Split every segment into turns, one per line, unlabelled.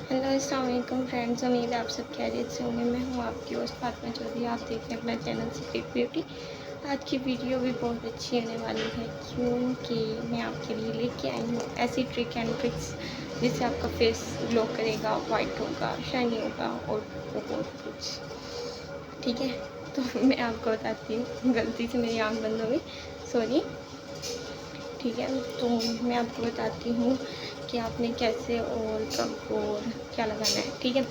Hello अस्सलाम वालेकुम friends, उम्मीद है आप सब खैरियत से होंगे। मैं हूँ आपकी होस्ट फातिमा चौधरी। आप देख रहे हैं अपना चैनल सीक्रेट ब्यूटी। आज की वीडियो भी बहुत अच्छी होने वाली है क्योंकि मैं आपके लिए लेके आई हूँ ऐसी ट्रिक एंड ट्रिक्स जिससे आपका फेस ग्लो करेगा, वाइट होगा, शाइनी होगा और बहुत कुछ। ठीक है, तो मैं आपको बताती हूँ। गलती से मेरी आँख बंद हो गई, सॉरी। ठीक है, तो मैं आपको बताती हूँ कि आपने कैसे और कब और क्या लगाना है। ठीक है,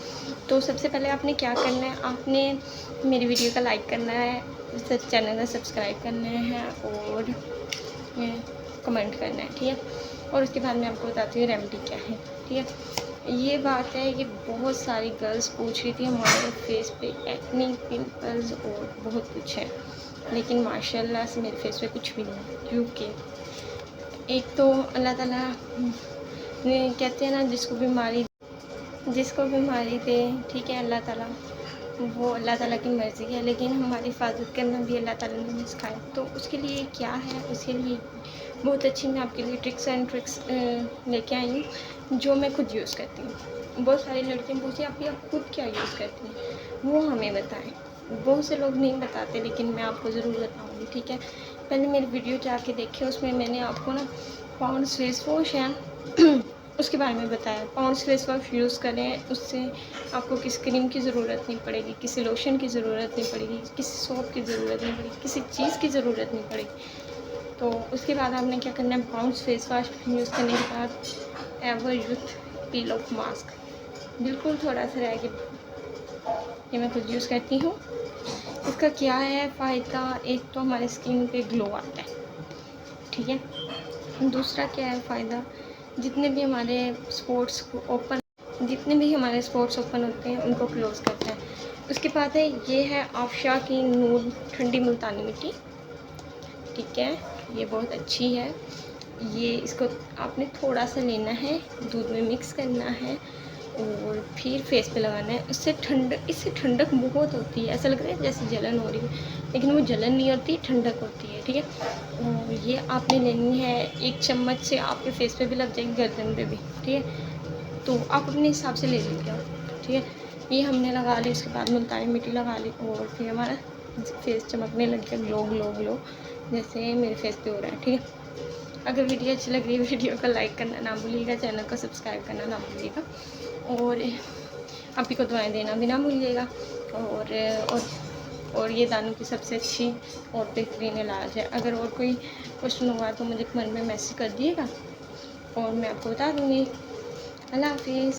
तो सबसे पहले आपने क्या करना है, आपने मेरी वीडियो का लाइक करना है, चैनल का सब्सक्राइब करना है और कमेंट करना है। ठीक है, और उसके बाद मैं आपको बताती हूँ रेमेडी क्या है। ठीक है, ये बात है कि बहुत सारी गर्ल्स पूछ रही थी हमारे फेस पे एक्ने, पिंपल्स और बहुत कुछ है, लेकिन माशाल्लाह से मेरे फेस पे कुछ भी नहीं है। क्योंकि एक तो अल्लाह ताला कहते हैं ना, जिसको बीमारी दे, ठीक है, अल्लाह ताला, वो अल्लाह ताला की मर्ज़ी है, लेकिन हमारी हिफाजत करना भी अल्लाह ताला ने सिखाया। तो उसके लिए क्या है, उसके लिए बहुत अच्छी मैं आपके लिए टिप्स एंड ट्रिक्स लेके आई हूँ जो मैं खुद यूज़ करती हूँ। बहुत सारी लड़कियाँ पूछती हैं आप खुद क्या यूज़ करती हैं, वो हमें बताएं। बहुत से लोग नहीं बताते, लेकिन मैं आपको ज़रूर बताऊँगी। ठीक है, पहले मेरी वीडियो जाके देखें, उसमें मैंने आपको ना पॉन्ड्स फेस वॉश है उसके बारे में बताया। पॉन्ड्स फेस वॉश यूज़ करें, उससे आपको किसी क्रीम की ज़रूरत नहीं पड़ेगी, किसी लोशन की ज़रूरत नहीं पड़ेगी, किसी सोप की ज़रूरत नहीं पड़ेगी, किसी चीज़ की ज़रूरत नहीं पड़ेगी। तो उसके बाद आपने क्या करना है, पॉन्ड्स फेस वॉश यूज़ करने के बाद ever youth peel of mask बिल्कुल थोड़ा सा रह गया, ये मैं खुद यूज़ करती हूँ। इसका क्या है फ़ायदा, एक तो हमारे स्किन पे ग्लो आता है। ठीक है, दूसरा क्या है फ़ायदा, जितने भी हमारे स्पोर्ट्स ओपन होते हैं उनको क्लोज़ करता है। उसके बाद है, ये है आफ्शा की नूर ठंडी मुल्तानी मिट्टी। ठीक है, ये बहुत अच्छी है। ये इसको आपने थोड़ा सा लेना है, दूध में मिक्स करना है और फिर फेस पे लगाना है। इससे ठंडक बहुत होती है, ऐसा लग रहा है जैसे जलन हो रही है, लेकिन वो जलन नहीं होती, ठंडक होती है। ठीक है, और ये आपने लेनी है, 1 चम्मच से आपके फेस पे भी लग जाएगी, गर्दन पे भी। ठीक है, तो आप अपने हिसाब से ले लीजिएगा। ठीक है, ये हमने लगा ली, उसके बाद मुल्तानी मिट्टी लगा ली और फिर हमारा फेस चमकने लग गया, ग्लो ग्लो ग्लो, जैसे मेरे फेस पे हो रहा है। ठीक है, अगर वीडियो अच्छी लग रही है, वीडियो को लाइक करना ना भूलिएगा, चैनल को सब्सक्राइब करना ना भूलिएगा और आप ही को दुआएं देना भी ना भूलिएगा। और और ये दानों की सबसे अच्छी और बेहतरीन इलाज है। अगर और कोई क्वेश्चन हुआ तो मुझे कमेंट में मैसेज कर दिएगा और मैं आपको बता दूँगी। अल्लाह हाफिज़।